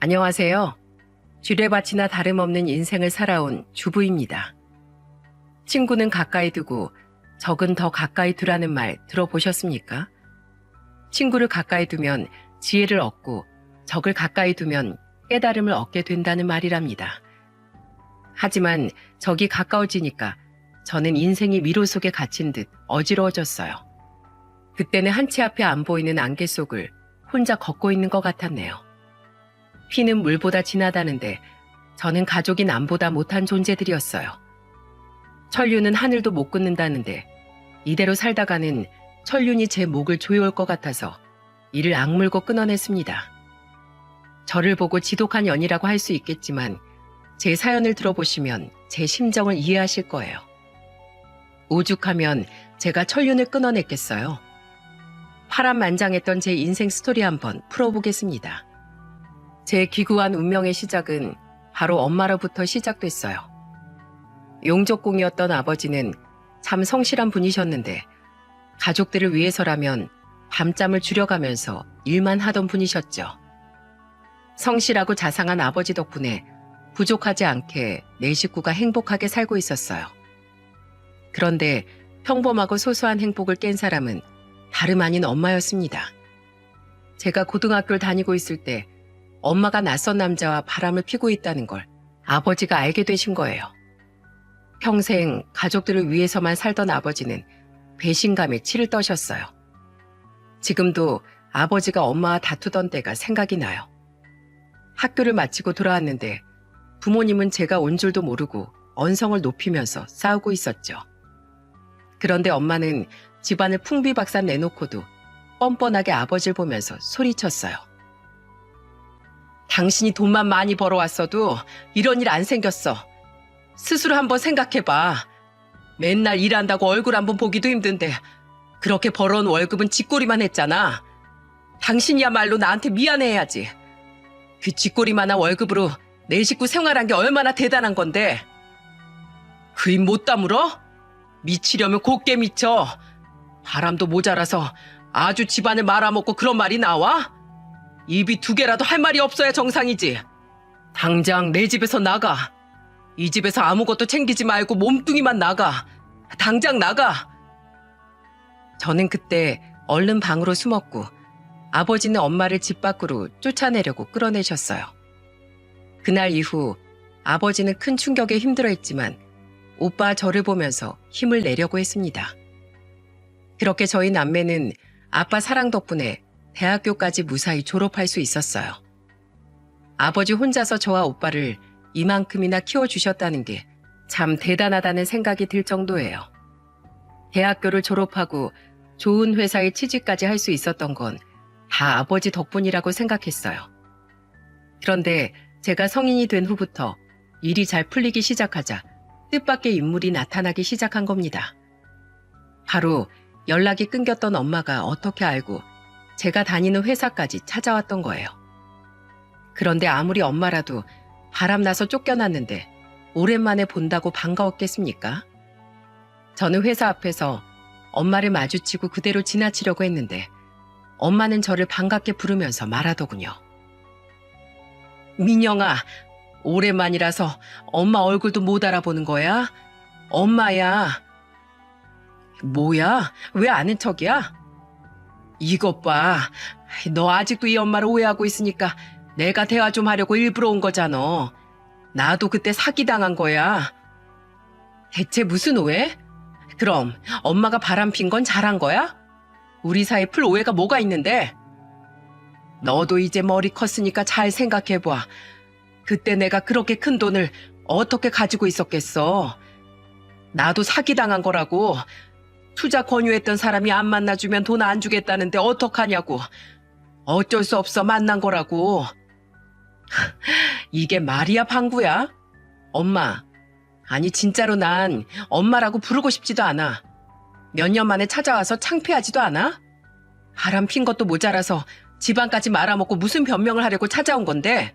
안녕하세요. 쥐레밭이나 다름없는 인생을 살아온 주부입니다. 친구는 가까이 두고 적은 더 가까이 두라는 말 들어보셨습니까? 친구를 가까이 두면 지혜를 얻고 적을 가까이 두면 깨달음을 얻게 된다는 말이랍니다. 하지만 적이 가까워지니까 저는 인생이 미로 속에 갇힌 듯 어지러워졌어요. 그때는 한 치 앞에 안 보이는 안개 속을 혼자 걷고 있는 것 같았네요. 피는 물보다 진하다는데 저는 가족이 남보다 못한 존재들이었어요. 천륜은 하늘도 못 끊는다는데 이대로 살다가는 천륜이 제 목을 조여올 것 같아서 이를 악물고 끊어냈습니다. 저를 보고 지독한 연이라고 할 수 있겠지만 제 사연을 들어보시면 제 심정을 이해하실 거예요. 오죽하면 제가 천륜을 끊어냈겠어요. 파란만장했던 제 인생 스토리 한번 풀어보겠습니다. 제 기구한 운명의 시작은 바로 엄마로부터 시작됐어요. 용족공이었던 아버지는 참 성실한 분이셨는데 가족들을 위해서라면 밤잠을 줄여가면서 일만 하던 분이셨죠. 성실하고 자상한 아버지 덕분에 부족하지 않게 내 식구가 행복하게 살고 있었어요. 그런데 평범하고 소소한 행복을 깬 사람은 다름 아닌 엄마였습니다. 제가 고등학교를 다니고 있을 때 엄마가 낯선 남자와 바람을 피고 있다는 걸 아버지가 알게 되신 거예요. 평생 가족들을 위해서만 살던 아버지는 배신감에 치를 떠셨어요. 지금도 아버지가 엄마와 다투던 때가 생각이 나요. 학교를 마치고 돌아왔는데 부모님은 제가 온 줄도 모르고 언성을 높이면서 싸우고 있었죠. 그런데 엄마는 집안을 풍비박산 내놓고도 뻔뻔하게 아버지를 보면서 소리쳤어요. 당신이 돈만 많이 벌어왔어도 이런 일 안 생겼어. 스스로 한번 생각해봐. 맨날 일한다고 얼굴 한번 보기도 힘든데 그렇게 벌어온 월급은 쥐꼬리만 했잖아. 당신이야말로 나한테 미안해야지. 그 쥐꼬리만한 월급으로 내 식구 생활한 게 얼마나 대단한 건데. 그 입 못 다물어? 미치려면 곱게 미쳐. 바람도 모자라서 아주 집안을 말아먹고 그런 말이 나와? 입이 두 개라도 할 말이 없어야 정상이지. 당장 내 집에서 나가. 이 집에서 아무것도 챙기지 말고 몸뚱이만 나가. 당장 나가. 저는 그때 얼른 방으로 숨었고 아버지는 엄마를 집 밖으로 쫓아내려고 끌어내셨어요. 그날 이후 아버지는 큰 충격에 힘들어했지만 오빠 저를 보면서 힘을 내려고 했습니다. 그렇게 저희 남매는 아빠 사랑 덕분에 대학교까지 무사히 졸업할 수 있었어요. 아버지 혼자서 저와 오빠를 이만큼이나 키워주셨다는 게 참 대단하다는 생각이 들 정도예요. 대학교를 졸업하고 좋은 회사에 취직까지 할 수 있었던 건 다 아버지 덕분이라고 생각했어요. 그런데 제가 성인이 된 후부터 일이 잘 풀리기 시작하자 뜻밖의 인물이 나타나기 시작한 겁니다. 바로 연락이 끊겼던 엄마가 어떻게 알고 제가 다니는 회사까지 찾아왔던 거예요. 그런데 아무리 엄마라도 바람나서 쫓겨났는데 오랜만에 본다고 반가웠겠습니까? 저는 회사 앞에서 엄마를 마주치고 그대로 지나치려고 했는데 엄마는 저를 반갑게 부르면서 말하더군요. 민영아, 오랜만이라서 엄마 얼굴도 못 알아보는 거야? 엄마야. 뭐야? 왜 아는 척이야? 이것 봐. 너 아직도 이 엄마를 오해하고 있으니까 내가 대화 좀 하려고 일부러 온 거잖아. 나도 그때 사기당한 거야. 대체 무슨 오해? 그럼 엄마가 바람핀 건 잘한 거야? 우리 사이에 풀 오해가 뭐가 있는데? 너도 이제 머리 컸으니까 잘 생각해봐. 그때 내가 그렇게 큰 돈을 어떻게 가지고 있었겠어? 나도 사기당한 거라고. 투자 권유했던 사람이 안 만나주면 돈 안 주겠다는데 어떡하냐고. 어쩔 수 없어 만난 거라고. 이게 말이야 방구야? 엄마, 아니 진짜로 난 엄마라고 부르고 싶지도 않아. 몇 년 만에 찾아와서 창피하지도 않아? 바람 핀 것도 모자라서 집안까지 말아먹고 무슨 변명을 하려고 찾아온 건데?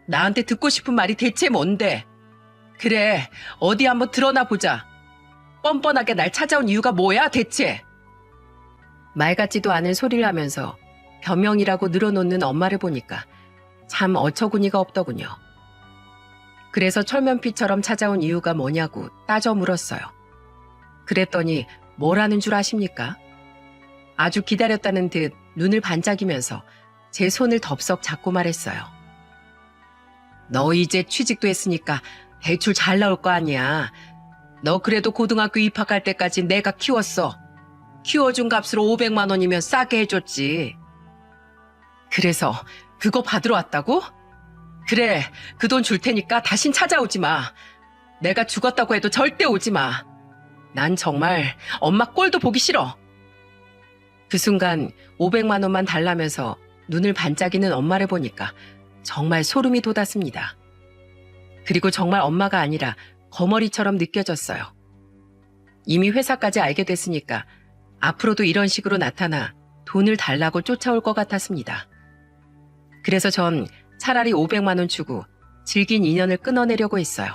나한테 듣고 싶은 말이 대체 뭔데? 그래, 어디 한번 드러나 보자. 뻔뻔하게 날 찾아온 이유가 뭐야 대체? 말 같지도 않은 소리를 하면서 변명이라고 늘어놓는 엄마를 보니까 참 어처구니가 없더군요. 그래서 철면피처럼 찾아온 이유가 뭐냐고 따져 물었어요. 그랬더니 뭐라는 줄 아십니까? 아주 기다렸다는 듯 눈을 반짝이면서 제 손을 덥석 잡고 말했어요. 너 이제 취직도 했으니까 대출 잘 나올 거 아니야. 너 그래도 고등학교 입학할 때까지 내가 키웠어. 키워준 값으로 500만 원이면 싸게 해줬지. 그래서 그거 받으러 왔다고? 그래, 그 돈 줄 테니까 다신 찾아오지 마. 내가 죽었다고 해도 절대 오지 마. 난 정말 엄마 꼴도 보기 싫어. 그 순간 500만 원만 달라면서 눈을 반짝이는 엄마를 보니까 정말 소름이 돋았습니다. 그리고 정말 엄마가 아니라 거머리처럼 느껴졌어요. 이미 회사까지 알게 됐으니까 앞으로도 이런 식으로 나타나 돈을 달라고 쫓아올 것 같았습니다. 그래서 전 차라리 500만 원 주고 질긴 인연을 끊어내려고 했어요.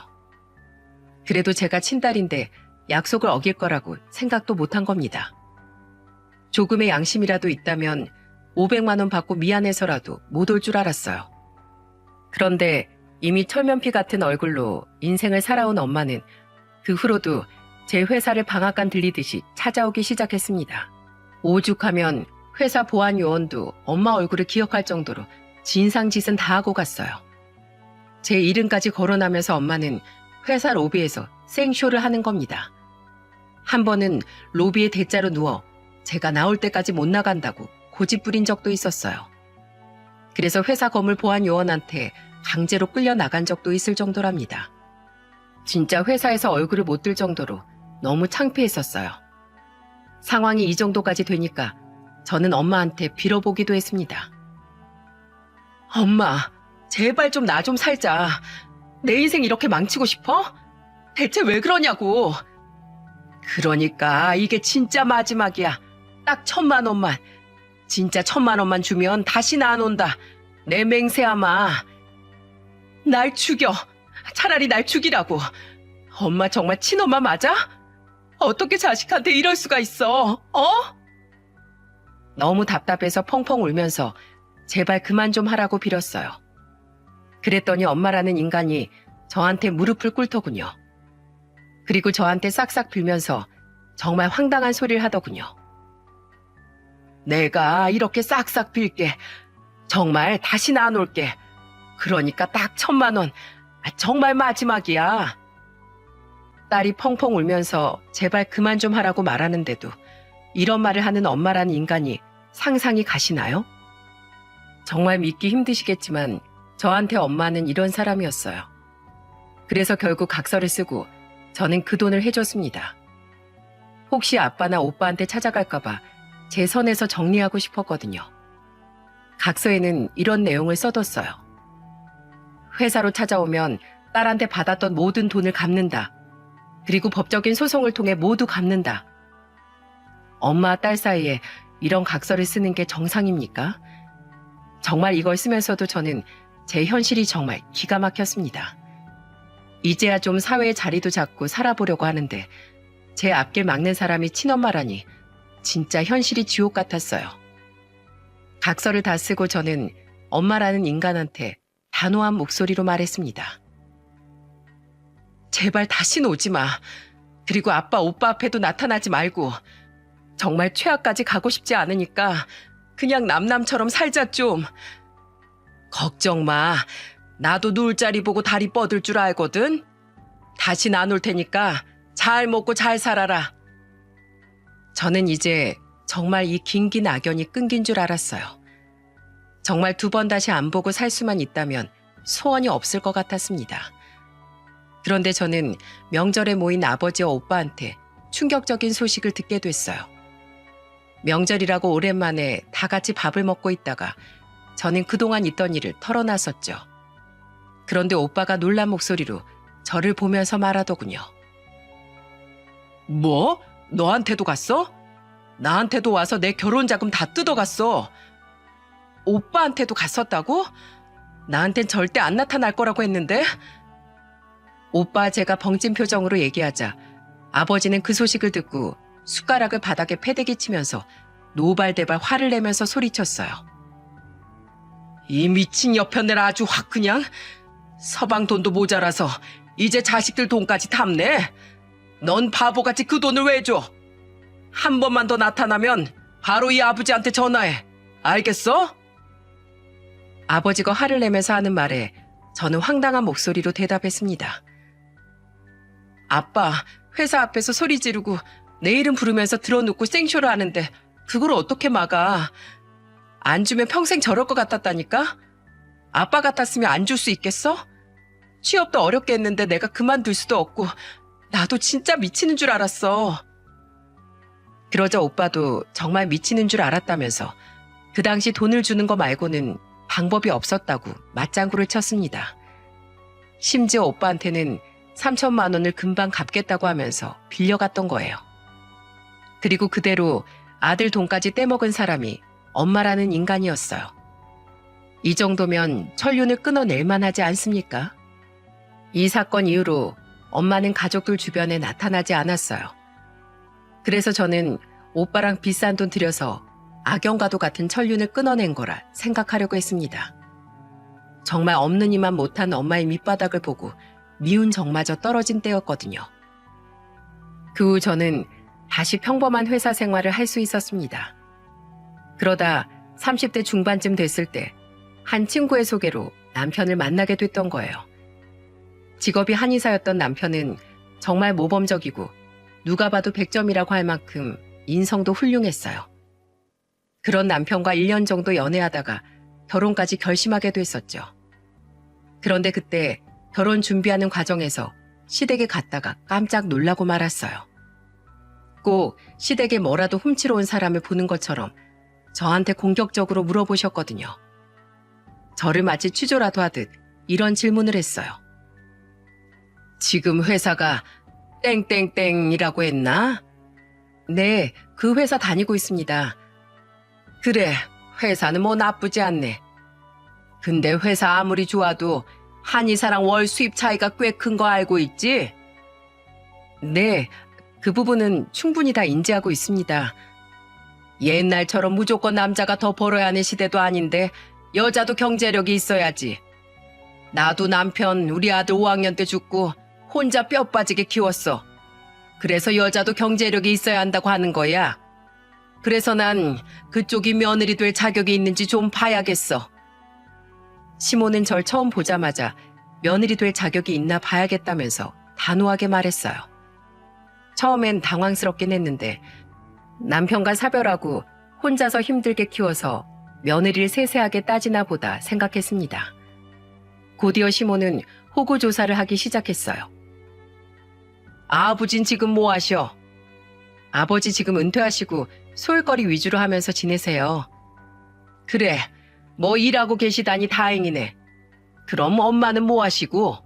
그래도 제가 친딸인데 약속을 어길 거라고 생각도 못한 겁니다. 조금의 양심이라도 있다면 500만 원 받고 미안해서라도 못 올 줄 알았어요. 그런데 이미 철면피 같은 얼굴로 인생을 살아온 엄마는 그 후로도 제 회사를 방앗간 들리듯이 찾아오기 시작했습니다. 오죽하면 회사 보안 요원도 엄마 얼굴을 기억할 정도로 진상짓은 다 하고 갔어요. 제 이름까지 거론하면서 엄마는 회사 로비에서 생쇼를 하는 겁니다. 한 번은 로비에 대자로 누워 제가 나올 때까지 못 나간다고 고집 부린 적도 있었어요. 그래서 회사 건물 보안 요원한테 강제로 끌려 나간 적도 있을 정도랍니다. 진짜 회사에서 얼굴을 못 들 정도로 너무 창피했었어요. 상황이 이 정도까지 되니까 저는 엄마한테 빌어보기도 했습니다. 엄마, 제발 좀 나 좀 살자. 내 인생 이렇게 망치고 싶어? 대체 왜 그러냐고. 그러니까 이게 진짜 마지막이야. 딱 1,000만 원만. 진짜 1,000만 원만 주면 다시는 안 온다. 내 맹세아마. 날 죽여. 차라리 날 죽이라고. 엄마 정말 친엄마 맞아? 어떻게 자식한테 이럴 수가 있어? 어? 너무 답답해서 펑펑 울면서 제발 그만 좀 하라고 빌었어요. 그랬더니 엄마라는 인간이 저한테 무릎을 꿇더군요. 그리고 저한테 싹싹 빌면서 정말 황당한 소리를 하더군요. 내가 이렇게 싹싹 빌게. 정말 다시는 안 올게. 그러니까 딱 1,000만 원. 정말 마지막이야. 딸이 펑펑 울면서 제발 그만 좀 하라고 말하는데도 이런 말을 하는 엄마라는 인간이 상상이 가시나요? 정말 믿기 힘드시겠지만 저한테 엄마는 이런 사람이었어요. 그래서 결국 각서를 쓰고 저는 그 돈을 해줬습니다. 혹시 아빠나 오빠한테 찾아갈까봐 제 선에서 정리하고 싶었거든요. 각서에는 이런 내용을 써뒀어요. 회사로 찾아오면 딸한테 받았던 모든 돈을 갚는다. 그리고 법적인 소송을 통해 모두 갚는다. 엄마와 딸 사이에 이런 각서를 쓰는 게 정상입니까? 정말 이걸 쓰면서도 저는 제 현실이 정말 기가 막혔습니다. 이제야 좀 사회의 자리도 잡고 살아보려고 하는데 제 앞길 막는 사람이 친엄마라니 진짜 현실이 지옥 같았어요. 각서를 다 쓰고 저는 엄마라는 인간한테 단호한 목소리로 말했습니다. 제발 다시는 오지 마. 그리고 아빠, 오빠 앞에도 나타나지 말고. 정말 최악까지 가고 싶지 않으니까 그냥 남남처럼 살자 좀. 걱정 마. 나도 누울 자리 보고 다리 뻗을 줄 알거든. 다시는 안 올 테니까 잘 먹고 잘 살아라. 저는 이제 정말 이 긴긴 악연이 끊긴 줄 알았어요. 정말 2번 다시 안 보고 살 수만 있다면 소원이 없을 것 같았습니다. 그런데 저는 명절에 모인 아버지와 오빠한테 충격적인 소식을 듣게 됐어요. 명절이라고 오랜만에 다 같이 밥을 먹고 있다가 저는 그동안 있던 일을 털어놨었죠. 그런데 오빠가 놀란 목소리로 저를 보면서 말하더군요. 뭐? 너한테도 갔어? 나한테도 와서 내 결혼자금 다 뜯어갔어. 오빠한테도 갔었다고? 나한텐 절대 안 나타날 거라고 했는데? 오빠 제가 벙찐 표정으로 얘기하자 아버지는 그 소식을 듣고 숟가락을 바닥에 패대기 치면서 노발대발 화를 내면서 소리쳤어요. 이 미친 여편네를 아주 확 그냥. 서방 돈도 모자라서 이제 자식들 돈까지 탐내. 넌 바보같이 그 돈을 왜 줘? 한 번만 더 나타나면 바로 이 아버지한테 전화해. 알겠어? 아버지가 화를 내면서 하는 말에 저는 황당한 목소리로 대답했습니다. 아빠, 회사 앞에서 소리 지르고 내 이름 부르면서 들어눕고 생쇼를 하는데 그걸 어떻게 막아? 안 주면 평생 저럴 것 같았다니까? 아빠 같았으면 안 줄 수 있겠어? 취업도 어렵게 했는데 내가 그만둘 수도 없고 나도 진짜 미치는 줄 알았어. 그러자 오빠도 정말 미치는 줄 알았다면서 그 당시 돈을 주는 거 말고는 방법이 없었다고 맞장구를 쳤습니다. 심지어 오빠한테는 3천만 원을 금방 갚겠다고 하면서 빌려갔던 거예요. 그리고 그대로 아들 돈까지 떼먹은 사람이 엄마라는 인간이었어요. 이 정도면 천륜을 끊어낼만 하지 않습니까? 이 사건 이후로 엄마는 가족들 주변에 나타나지 않았어요. 그래서 저는 오빠랑 비싼 돈 들여서 악연과도 같은 천륜을 끊어낸 거라 생각하려고 했습니다. 정말 없는 이만 못한 엄마의 밑바닥을 보고 미운 정마저 떨어진 때였거든요. 그 후 저는 다시 평범한 회사 생활을 할 수 있었습니다. 그러다 30대 중반쯤 됐을 때 한 친구의 소개로 남편을 만나게 됐던 거예요. 직업이 한의사였던 남편은 정말 모범적이고 누가 봐도 100점이라고 할 만큼 인성도 훌륭했어요. 그런 남편과 1년 정도 연애하다가 결혼까지 결심하게 됐었죠. 그런데 그때 결혼 준비하는 과정에서 시댁에 갔다가 깜짝 놀라고 말았어요. 꼭 시댁에 뭐라도 훔치러 온 사람을 보는 것처럼 저한테 공격적으로 물어보셨거든요. 저를 마치 취조라도 하듯 이런 질문을 했어요. 지금 회사가 땡땡땡이라고 했나? 네, 그 회사 다니고 있습니다. 그래, 회사는 뭐 나쁘지 않네. 근데 회사 아무리 좋아도 한의사랑 월 수입 차이가 꽤 큰 거 알고 있지? 네, 그 부분은 충분히 다 인지하고 있습니다. 옛날처럼 무조건 남자가 더 벌어야 하는 시대도 아닌데 여자도 경제력이 있어야지. 나도 남편 우리 아들 5학년 때 죽고 혼자 뼈 빠지게 키웠어. 그래서 여자도 경제력이 있어야 한다고 하는 거야. 그래서 난 그쪽이 며느리 될 자격이 있는지 좀 봐야겠어. 시모는 절 처음 보자마자 며느리 될 자격이 있나 봐야겠다면서 단호하게 말했어요. 처음엔 당황스럽긴 했는데 남편과 사별하고 혼자서 힘들게 키워서 며느리를 세세하게 따지나 보다 생각했습니다. 곧이어 시모는 호구 조사를 하기 시작했어요. 아버진 지금 뭐 하셔? 아버지 지금 은퇴하시고 소일거리 위주로 하면서 지내세요. 그래, 뭐 일하고 계시다니 다행이네. 그럼 엄마는 뭐 하시고?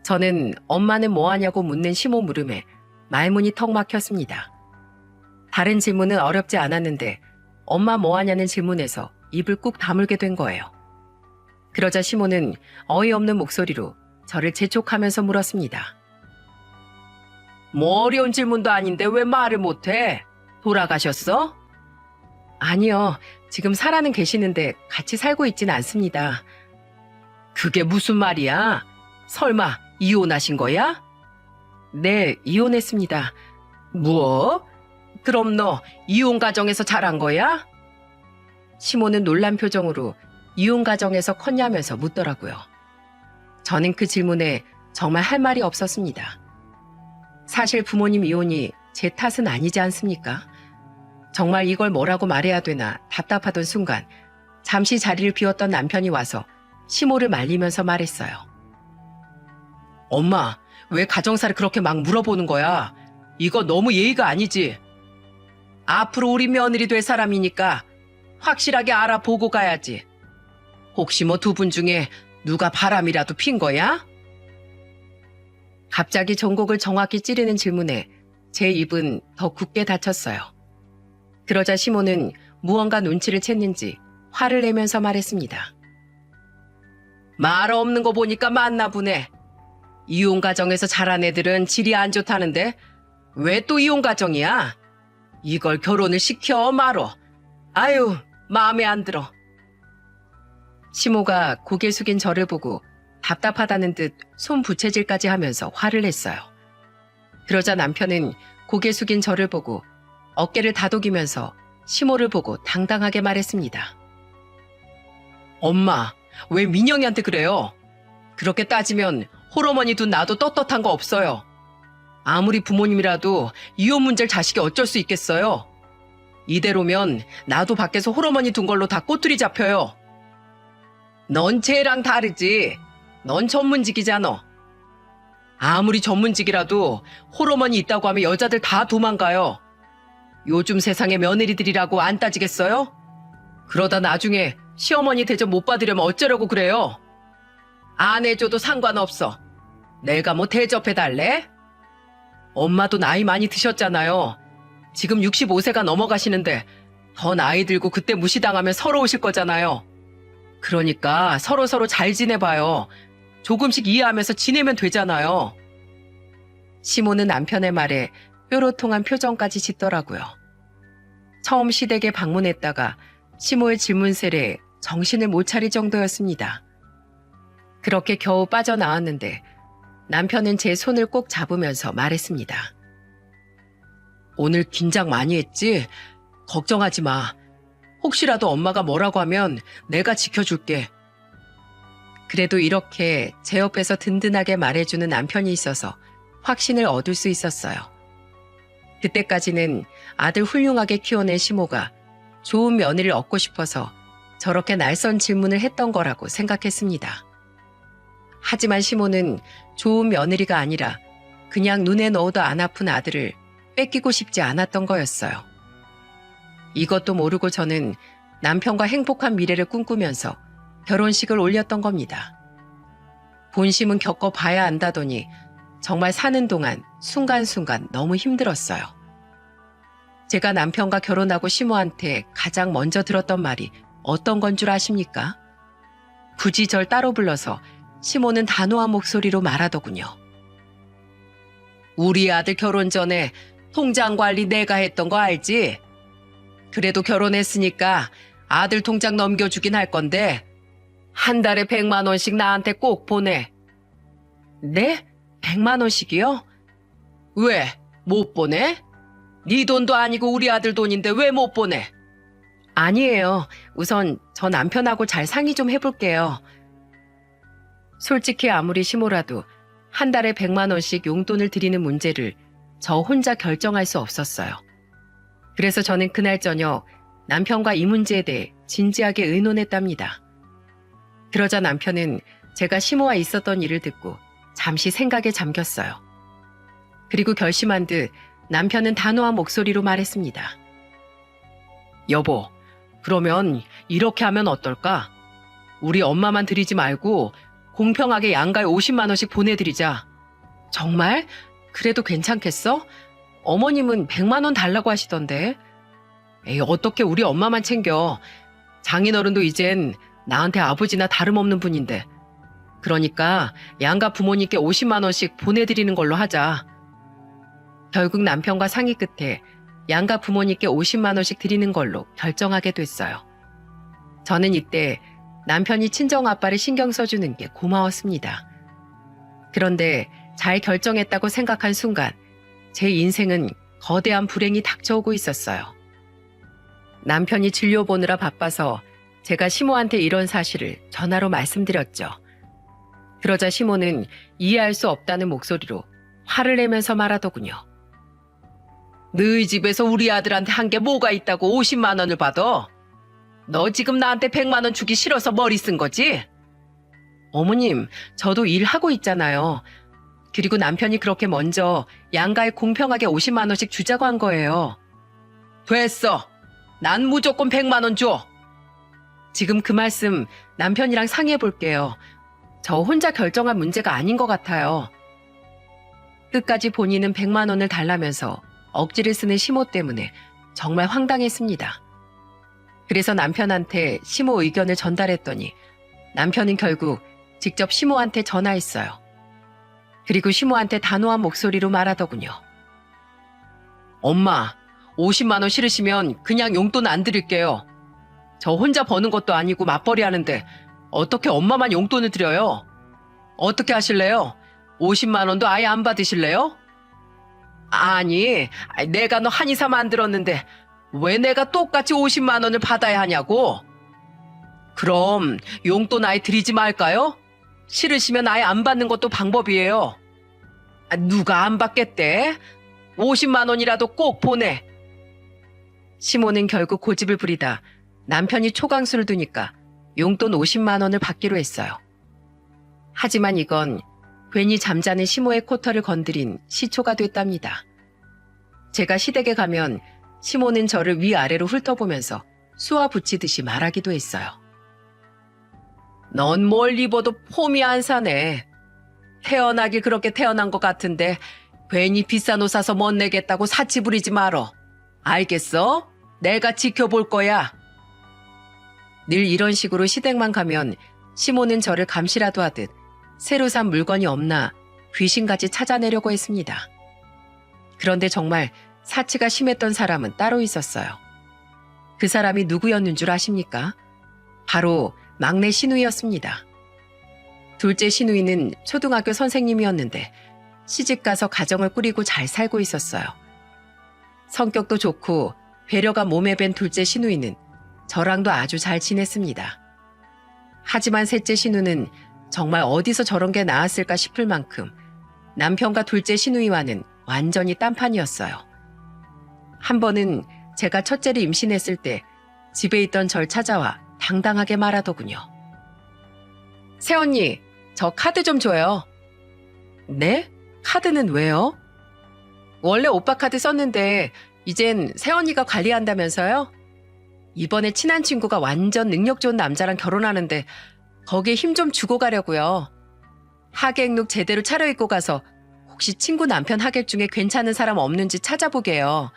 저는 엄마는 뭐 하냐고 묻는 시모 물음에 말문이 턱 막혔습니다. 다른 질문은 어렵지 않았는데 엄마 뭐 하냐는 질문에서 입을 꾹 다물게 된 거예요. 그러자 시모는 어이없는 목소리로 저를 재촉하면서 물었습니다. 뭐 어려운 질문도 아닌데 왜 말을 못해? 돌아가셨어? 아니요. 지금 살아는 계시는데 같이 살고 있진 않습니다. 그게 무슨 말이야? 설마 이혼하신 거야? 네, 이혼했습니다. 뭐? 그럼 너 이혼 가정에서 자란 거야? 시모는 놀란 표정으로 이혼 가정에서 컸냐면서 묻더라고요. 저는 그 질문에 정말 할 말이 없었습니다. 사실 부모님 이혼이 제 탓은 아니지 않습니까? 정말 이걸 뭐라고 말해야 되나 답답하던 순간 잠시 자리를 비웠던 남편이 와서 시모를 말리면서 말했어요. 엄마, 왜 가정사를 그렇게 막 물어보는 거야? 이거 너무 예의가 아니지? 앞으로 우리 며느리 될 사람이니까 확실하게 알아보고 가야지. 혹시 뭐 두 분 중에 누가 바람이라도 핀 거야? 갑자기 전곡을 정확히 찌르는 질문에 제 입은 더 굳게 닫혔어요. 그러자 시모는 무언가 눈치를 챘는지 화를 내면서 말했습니다. 말 없는 거 보니까 맞나 보네. 이혼 가정에서 자란 애들은 질이 안 좋다는데 왜 또 이혼 가정이야? 이걸 결혼을 시켜 말어. 아유, 마음에 안 들어. 시모가 고개 숙인 저를 보고 답답하다는 듯 손부채질까지 하면서 화를 냈어요. 그러자 남편은 고개 숙인 저를 보고 어깨를 다독이면서 시모를 보고 당당하게 말했습니다. 엄마, 왜 민영이한테 그래요? 그렇게 따지면 홀어머니 둔 나도 떳떳한 거 없어요. 아무리 부모님이라도 이혼 문제를 자식이 어쩔 수 있겠어요? 이대로면 나도 밖에서 홀어머니 둔 걸로 다 꼬투리 잡혀요. 넌 쟤랑 다르지. 넌 전문직이잖아. 아무리 전문직이라도 홀어머니 있다고 하면 여자들 다 도망가요. 요즘 세상에 며느리들이라고 안 따지겠어요? 그러다 나중에 시어머니 대접 못 받으려면 어쩌려고 그래요? 안 해줘도 상관없어. 내가 뭐 대접해달래? 엄마도 나이 많이 드셨잖아요. 지금 65세가 넘어가시는데 더 나이 들고 그때 무시당하면 서러우실 거잖아요. 그러니까 서로서로 잘 지내봐요. 조금씩 이해하면서 지내면 되잖아요. 시모는 남편의 말에 뾰로통한 표정까지 짓더라고요. 처음 시댁에 방문했다가 시모의 질문세례에 정신을 못 차릴 정도였습니다. 그렇게 겨우 빠져나왔는데 남편은 제 손을 꼭 잡으면서 말했습니다. 오늘 긴장 많이 했지? 걱정하지 마. 혹시라도 엄마가 뭐라고 하면 내가 지켜줄게. 그래도 이렇게 제 옆에서 든든하게 말해주는 남편이 있어서 확신을 얻을 수 있었어요. 그때까지는 아들 훌륭하게 키워낸 시모가 좋은 며느리를 얻고 싶어서 저렇게 날선 질문을 했던 거라고 생각했습니다. 하지만 시모는 좋은 며느리가 아니라 그냥 눈에 넣어도 안 아픈 아들을 뺏기고 싶지 않았던 거였어요. 이것도 모르고 저는 남편과 행복한 미래를 꿈꾸면서 결혼식을 올렸던 겁니다. 본심은 겪어봐야 안다더니 정말 사는 동안 순간순간 너무 힘들었어요. 제가 남편과 결혼하고 시모한테 가장 먼저 들었던 말이 어떤 건 줄 아십니까? 굳이 절 따로 불러서 시모는 단호한 목소리로 말하더군요. 우리 아들 결혼 전에 통장 관리 내가 했던 거 알지? 그래도 결혼했으니까 아들 통장 넘겨주긴 할 건데 한 달에 100만 원씩 나한테 꼭 보내. 네? 100만 원씩이요? 왜? 못 보내? 네 돈도 아니고 우리 아들 돈인데 왜 못 보내? 아니에요. 우선 저 남편하고 잘 상의 좀 해볼게요. 솔직히 아무리 시모라도 한 달에 100만 원씩 용돈을 드리는 문제를 저 혼자 결정할 수 없었어요. 그래서 저는 그날 저녁 남편과 이 문제에 대해 진지하게 의논했답니다. 그러자 남편은 제가 시모와 있었던 일을 듣고 잠시 생각에 잠겼어요. 그리고 결심한 듯 남편은 단호한 목소리로 말했습니다. 여보, 그러면 이렇게 하면 어떨까? 우리 엄마만 드리지 말고 공평하게 양가에 50만 원씩 보내드리자. 정말? 그래도 괜찮겠어? 어머님은 100만 원 달라고 하시던데. 에이, 어떻게 우리 엄마만 챙겨. 장인어른도 이젠 나한테 아버지나 다름없는 분인데. 그러니까 양가 부모님께 50만 원씩 보내드리는 걸로 하자. 결국 남편과 상의 끝에 양가 부모님께 50만 원씩 드리는 걸로 결정하게 됐어요. 저는 이때 남편이 친정아빠를 신경 써주는 게 고마웠습니다. 그런데 잘 결정했다고 생각한 순간 제 인생은 거대한 불행이 닥쳐오고 있었어요. 남편이 진료 보느라 바빠서 제가 시모한테 이런 사실을 전화로 말씀드렸죠. 그러자 시모는 이해할 수 없다는 목소리로 화를 내면서 말하더군요. 너희 집에서 우리 아들한테 한 게 뭐가 있다고 50만 원을 받아? 너 지금 나한테 100만 원 주기 싫어서 머리 쓴 거지? 어머님, 저도 일하고 있잖아요. 그리고 남편이 그렇게 먼저 양가에 공평하게 50만 원씩 주자고 한 거예요. 됐어. 난 무조건 100만 원 줘. 지금 그 말씀 남편이랑 상의해 볼게요. 저 혼자 결정한 문제가 아닌 것 같아요. 끝까지 본인은 100만 원을 달라면서 억지를 쓰는 시모 때문에 정말 황당했습니다. 그래서 남편한테 시모 의견을 전달했더니 남편은 결국 직접 시모한테 전화했어요. 그리고 시모한테 단호한 목소리로 말하더군요. 엄마, 50만 원 싫으시면 그냥 용돈 안 드릴게요. 저 혼자 버는 것도 아니고 맞벌이 하는데 어떻게 엄마만 용돈을 드려요? 어떻게 하실래요? 50만 원도 아예 안 받으실래요? 아니, 내가 너 한의사 만들었는데 왜 내가 똑같이 50만 원을 받아야 하냐고? 그럼 용돈 아예 드리지 말까요? 싫으시면 아예 안 받는 것도 방법이에요. 누가 안 받겠대? 50만 원이라도 꼭 보내. 시모는 결국 고집을 부리다 남편이 초강수를 두니까 용돈 50만 원을 받기로 했어요. 하지만 이건 괜히 잠자는 시모의 코털을 건드린 시초가 됐답니다. 제가 시댁에 가면 시모는 저를 위아래로 훑어보면서 쑤아 붙이듯이 말하기도 했어요. 넌 뭘 입어도 폼이 안 사네. 태어나길 그렇게 태어난 것 같은데 괜히 비싼 옷 사서 못 내겠다고 사치 부리지 말어. 알겠어? 내가 지켜볼 거야. 늘 이런 식으로 시댁만 가면 시모는 저를 감시라도 하듯 새로 산 물건이 없나 귀신같이 찾아내려고 했습니다. 그런데 정말 사치가 심했던 사람은 따로 있었어요. 그 사람이 누구였는 줄 아십니까? 바로 막내 시누이였습니다. 둘째 시누이는 초등학교 선생님이었는데 시집가서 가정을 꾸리고 잘 살고 있었어요. 성격도 좋고 배려가 몸에 밴 둘째 시누이는 저랑도 아주 잘 지냈습니다. 하지만 셋째 시누는 정말 어디서 저런 게 나왔을까 싶을 만큼 남편과 둘째 시누이와는 완전히 딴판이었어요. 한 번은 제가 첫째를 임신했을 때 집에 있던 절 찾아와 당당하게 말하더군요. 새언니, 저 카드 좀 줘요. 네? 카드는 왜요? 원래 오빠 카드 썼는데 이젠 새언니가 관리한다면서요? 이번에 친한 친구가 완전 능력 좋은 남자랑 결혼하는데 거기에 힘 좀 주고 가려고요. 하객룩 제대로 차려입고 가서 혹시 친구 남편 하객 중에 괜찮은 사람 없는지 찾아보게요.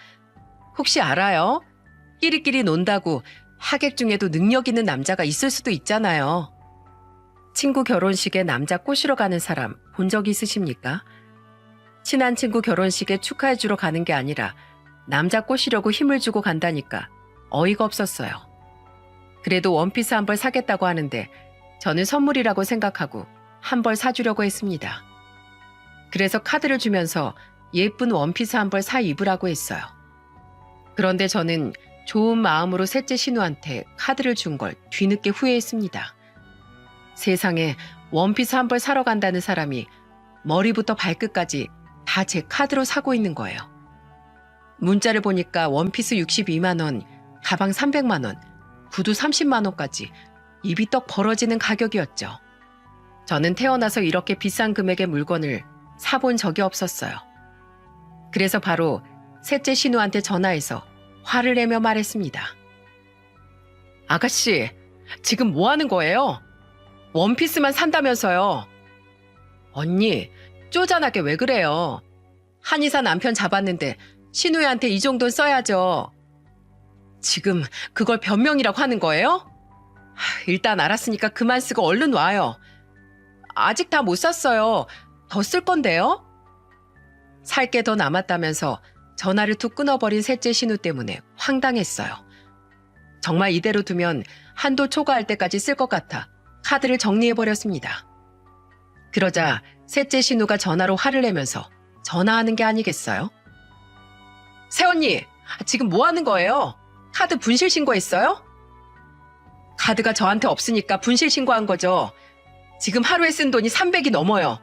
혹시 알아요? 끼리끼리 논다고 하객 중에도 능력 있는 남자가 있을 수도 있잖아요. 친구 결혼식에 남자 꼬시러 가는 사람 본 적 있으십니까? 친한 친구 결혼식에 축하해주러 가는 게 아니라 남자 꼬시려고 힘을 주고 간다니까 어이가 없었어요. 그래도 원피스 한 벌 사겠다고 하는데 저는 선물이라고 생각하고 한 벌 사주려고 했습니다. 그래서 카드를 주면서 예쁜 원피스 한 벌 사 입으라고 했어요. 그런데 저는 좋은 마음으로 셋째 신우한테 카드를 준 걸 뒤늦게 후회했습니다. 세상에 원피스 한 벌 사러 간다는 사람이 머리부터 발끝까지 다 제 카드로 사고 있는 거예요. 문자를 보니까 원피스 62만 원, 가방 300만 원, 구두 30만 원까지 입이 떡 벌어지는 가격이었죠. 저는 태어나서 이렇게 비싼 금액의 물건을 사본 적이 없었어요. 그래서 바로 셋째 신우한테 전화해서 화를 내며 말했습니다. 아가씨, 지금 뭐 하는 거예요? 원피스만 산다면서요. 언니, 쪼잔하게 왜 그래요? 한의사 남편 잡았는데 신우이한테 이 정도는 써야죠. 지금 그걸 변명이라고 하는 거예요? 일단 알았으니까 그만 쓰고 얼른 와요. 아직 다 못 샀어요. 더 쓸 건데요? 살 게 더 남았다면서 전화를 툭 끊어버린 셋째 신우 때문에 황당했어요. 정말 이대로 두면 한도 초과할 때까지 쓸 것 같아 카드를 정리해버렸습니다. 그러자 셋째 신우가 전화로 화를 내면서 전화하는 게 아니겠어요? 새언니, 지금 뭐 하는 거예요? 카드 분실 신고했어요? 카드가 저한테 없으니까 분실 신고한 거죠. 지금 하루에 쓴 돈이 300이 넘어요.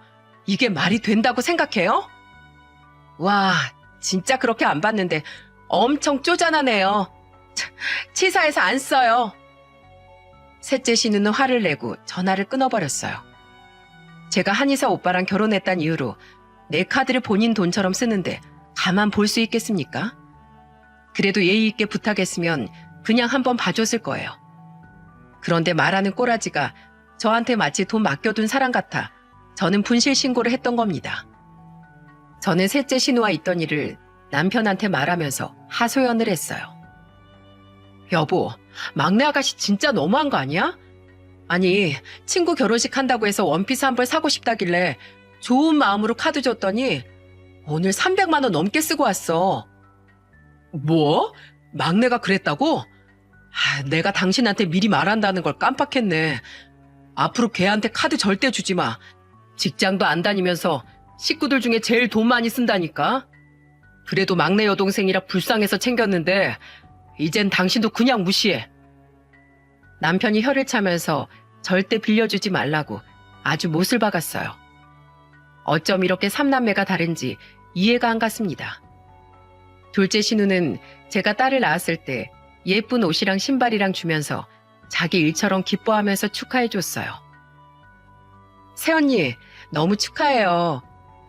이게 말이 된다고 생각해요? 와, 진짜 그렇게 안 받는데 엄청 쪼잔하네요. 치사해서 안 써요. 셋째 신우는 화를 내고 전화를 끊어버렸어요. 제가 한의사 오빠랑 결혼했단 이유로 내 카드를 본인 돈처럼 쓰는데 가만 볼 수 있겠습니까? 그래도 예의 있게 부탁했으면 그냥 한번 봐줬을 거예요. 그런데 말하는 꼬라지가 저한테 마치 돈 맡겨둔 사람 같아 저는 분실 신고를 했던 겁니다. 저는 셋째 신우와 있던 일을 남편한테 말하면서 하소연을 했어요. 여보, 막내 아가씨 진짜 너무한 거 아니야? 아니, 친구 결혼식 한다고 해서 원피스 한 벌 사고 싶다길래 좋은 마음으로 카드 줬더니 오늘 300만 원 넘게 쓰고 왔어. 뭐? 막내가 그랬다고? 내가 당신한테 미리 말한다는 걸 깜빡했네. 앞으로 걔한테 카드 절대 주지 마. 직장도 안 다니면서 식구들 중에 제일 돈 많이 쓴다니까. 그래도 막내 여동생이라 불쌍해서 챙겼는데 이젠 당신도 그냥 무시해. 남편이 혀를 차면서 절대 빌려주지 말라고 아주 못을 박았어요. 어쩜 이렇게 삼남매가 다른지 이해가 안 갔습니다. 둘째 신우는 제가 딸을 낳았을 때 예쁜 옷이랑 신발이랑 주면서 자기 일처럼 기뻐하면서 축하해줬어요. 새언니, 너무 축하해요.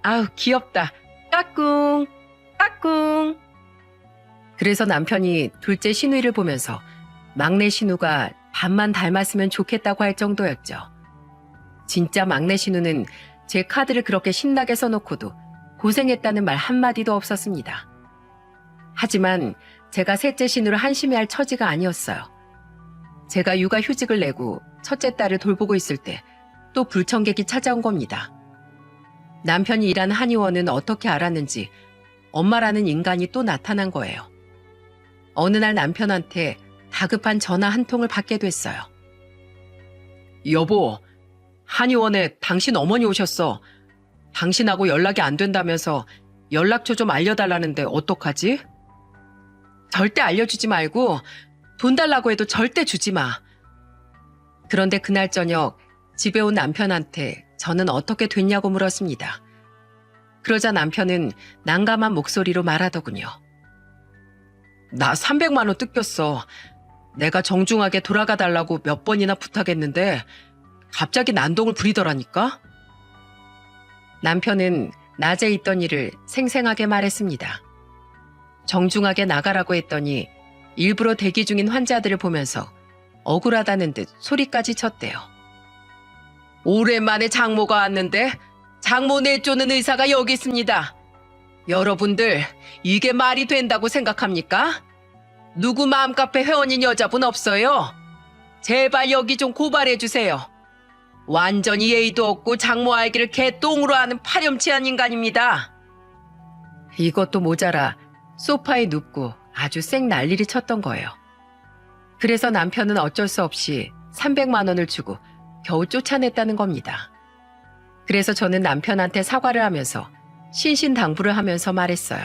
아우, 귀엽다. 까꿍, 까꿍. 그래서 남편이 둘째 신우이를 보면서 막내 신우가 반만 닮았으면 좋겠다고 할 정도였죠. 진짜 막내 신우는 제 카드를 그렇게 신나게 써놓고도 고생했다는 말 한마디도 없었습니다. 하지만 제가 셋째 신우를 한심해할 처지가 아니었어요. 제가 육아휴직을 내고 첫째 딸을 돌보고 있을 때 또 불청객이 찾아온 겁니다. 남편이 일하는 한의원은 어떻게 알았는지 엄마라는 인간이 또 나타난 거예요. 어느 날 남편한테 다급한 전화 한 통을 받게 됐어요. 여보, 한의원에 당신 어머니 오셨어. 당신하고 연락이 안 된다면서 연락처 좀 알려달라는데 어떡하지? 절대 알려주지 말고 돈 달라고 해도 절대 주지 마. 그런데 그날 저녁 집에 온 남편한테 저는 어떻게 됐냐고 물었습니다. 그러자 남편은 난감한 목소리로 말하더군요. 나 300만 원 뜯겼어. 내가 정중하게 돌아가 달라고 몇 번이나 부탁했는데 갑자기 난동을 부리더라니까? 남편은 낮에 있던 일을 생생하게 말했습니다. 정중하게 나가라고 했더니 일부러 대기 중인 환자들을 보면서 억울하다는 듯 소리까지 쳤대요. 오랜만에 장모가 왔는데 장모 내쫓는 의사가 여기 있습니다. 여러분들 이게 말이 된다고 생각합니까? 누구 마음카페 회원인 여자분 없어요? 제발 여기 좀 고발해 주세요. 완전히 예의도 없고 장모 알기를 개똥으로 하는 파렴치한 인간입니다. 이것도 모자라 소파에 눕고 아주 쌩 난리를 쳤던 거예요. 그래서 남편은 어쩔 수 없이 300만 원을 주고 겨우 쫓아냈다는 겁니다. 그래서 저는 남편한테 사과를 하면서 신신당부를 하면서 말했어요.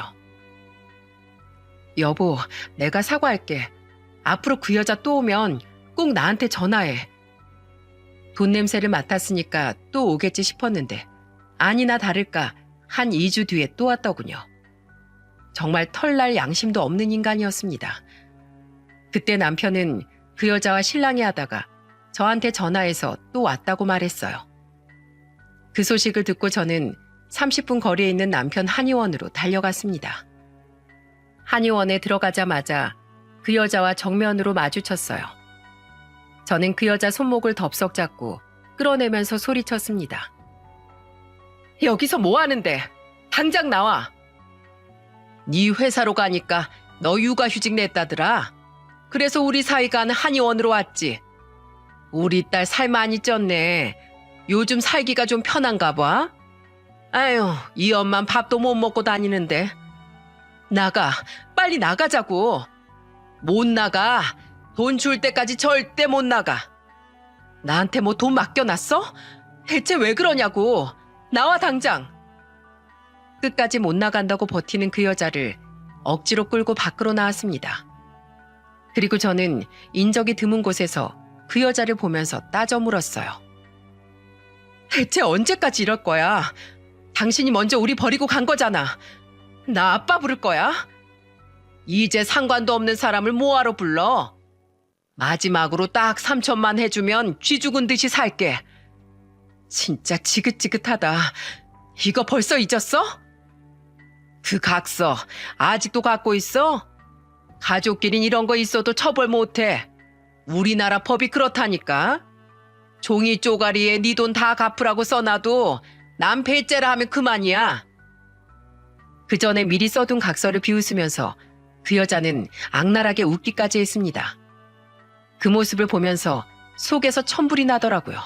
여보, 내가 사과할게. 앞으로 그 여자 또 오면 꼭 나한테 전화해. 돈 냄새를 맡았으니까 또 오겠지 싶었는데 아니나 다를까 한 2주 뒤에 또 왔더군요. 정말 털날 양심도 없는 인간이었습니다. 그때 남편은 그 여자와 실랑이 하다가 저한테 전화해서 또 왔다고 말했어요. 그 소식을 듣고 저는 30분 거리에 있는 남편 한의원으로 달려갔습니다. 한의원에 들어가자마자 그 여자와 정면으로 마주쳤어요. 저는 그 여자 손목을 덥석 잡고 끌어내면서 소리쳤습니다. 여기서 뭐 하는데? 당장 나와! 네 회사로 가니까 너 육아휴직 냈다더라. 그래서 우리 사이가 하는 한의원으로 왔지. 우리 딸 살 많이 쪘네. 요즘 살기가 좀 편한가 봐. 아유, 이 엄만 밥도 못 먹고 다니는데. 나가, 빨리 나가자고. 못 나가. 돈 줄 때까지 절대 못 나가. 나한테 뭐 돈 맡겨놨어? 대체 왜 그러냐고. 나와 당장. 끝까지 못 나간다고 버티는 그 여자를 억지로 끌고 밖으로 나왔습니다. 그리고 저는 인적이 드문 곳에서 그 여자를 보면서 따져 물었어요. 대체 언제까지 이럴 거야? 당신이 먼저 우리 버리고 간 거잖아. 나 아빠 부를 거야? 이제 상관도 없는 사람을 뭐하러 불러? 마지막으로 딱 3천만 해주면 쥐 죽은 듯이 살게. 진짜 지긋지긋하다. 이거 벌써 잊었어? 그 각서 아직도 갖고 있어? 가족끼린 이런 거 있어도 처벌 못해. 우리나라 법이 그렇다니까. 종이 쪼가리에 네 돈 다 갚으라고 써놔도 남 배째라 하면 그만이야. 그 전에 미리 써둔 각서를 비웃으면서 그 여자는 악랄하게 웃기까지 했습니다. 그 모습을 보면서 속에서 천불이 나더라고요.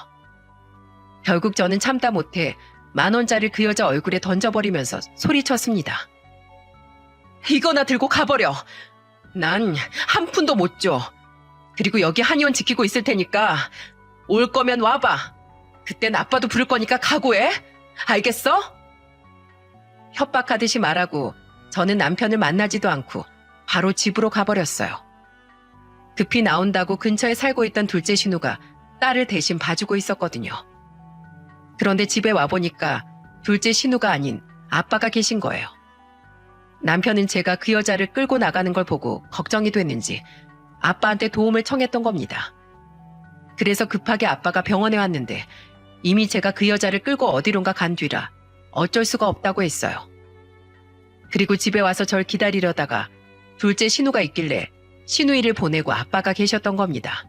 결국 저는 참다 못해 10,000원짜리를 그 여자 얼굴에 던져버리면서 소리쳤습니다. 이거나 들고 가버려. 난 한 푼도 못 줘. 그리고 여기 한의원 지키고 있을 테니까 올 거면 와봐. 그땐 아빠도 부를 거니까 각오해. 알겠어? 협박하듯이 말하고 저는 남편을 만나지도 않고 바로 집으로 가버렸어요. 급히 나온다고 근처에 살고 있던 둘째 신우가 딸을 대신 봐주고 있었거든요. 그런데 집에 와보니까 둘째 신우가 아닌 아빠가 계신 거예요. 남편은 제가 그 여자를 끌고 나가는 걸 보고 걱정이 됐는지 아빠한테 도움을 청했던 겁니다. 그래서 급하게 아빠가 병원에 왔는데 이미 제가 그 여자를 끌고 어디론가 간 뒤라 어쩔 수가 없다고 했어요. 그리고 집에 와서 절 기다리려다가 둘째 신우가 있길래 신우이를 보내고 아빠가 계셨던 겁니다.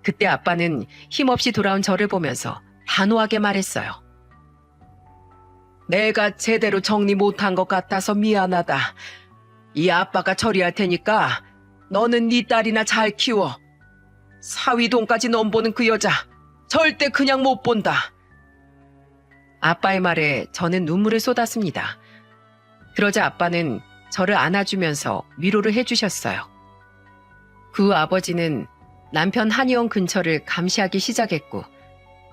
그때 아빠는 힘없이 돌아온 저를 보면서 단호하게 말했어요. 내가 제대로 정리 못한 것 같아서 미안하다. 이 아빠가 처리할 테니까 너는 네 딸이나 잘 키워. 사위동까지 넘보는 그 여자 절대 그냥 못 본다. 아빠의 말에 저는 눈물을 쏟았습니다. 그러자 아빠는 저를 안아주면서 위로를 해주셨어요. 그 아버지는 남편 한의원 근처를 감시하기 시작했고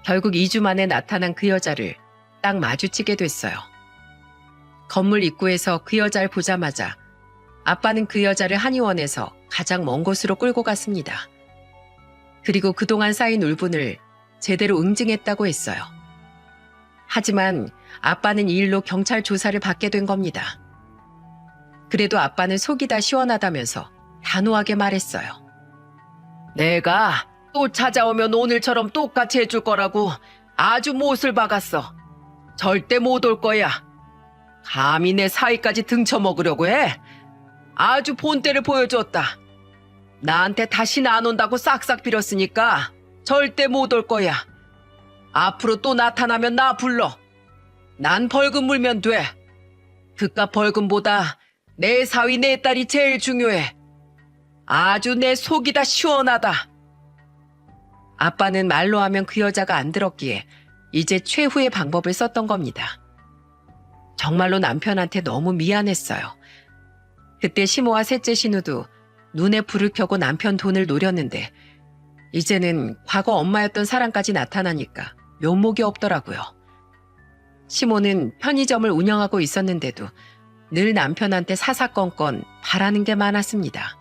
결국 2주 만에 나타난 그 여자를 딱 마주치게 됐어요. 건물 입구에서 그 여자를 보자마자 아빠는 그 여자를 한의원에서 가장 먼 곳으로 끌고 갔습니다. 그리고 그동안 쌓인 울분을 제대로 응징했다고 했어요. 하지만 아빠는 이 일로 경찰 조사를 받게 된 겁니다. 그래도 아빠는 속이 다 시원하다면서 단호하게 말했어요. 내가 또 찾아오면 오늘처럼 똑같이 해줄 거라고 아주 못을 박았어. 절대 못 올 거야. 감히 내 사위까지 등쳐먹으려고 해? 아주 본때를 보여줬다. 나한테 다시는 안 온다고 싹싹 빌었으니까 절대 못 올 거야. 앞으로 또 나타나면 나 불러. 난 벌금 물면 돼. 그깟 벌금보다 내 사위 내 딸이 제일 중요해. 아주 내 속이 다 시원하다. 아빠는 말로 하면 그 여자가 안 들었기에 이제 최후의 방법을 썼던 겁니다. 정말로 남편한테 너무 미안했어요. 그때 시모와 셋째 신우도 눈에 불을 켜고 남편 돈을 노렸는데 이제는 과거 엄마였던 사람까지 나타나니까 면목이 없더라고요. 시모는 편의점을 운영하고 있었는데도 늘 남편한테 사사건건 바라는 게 많았습니다.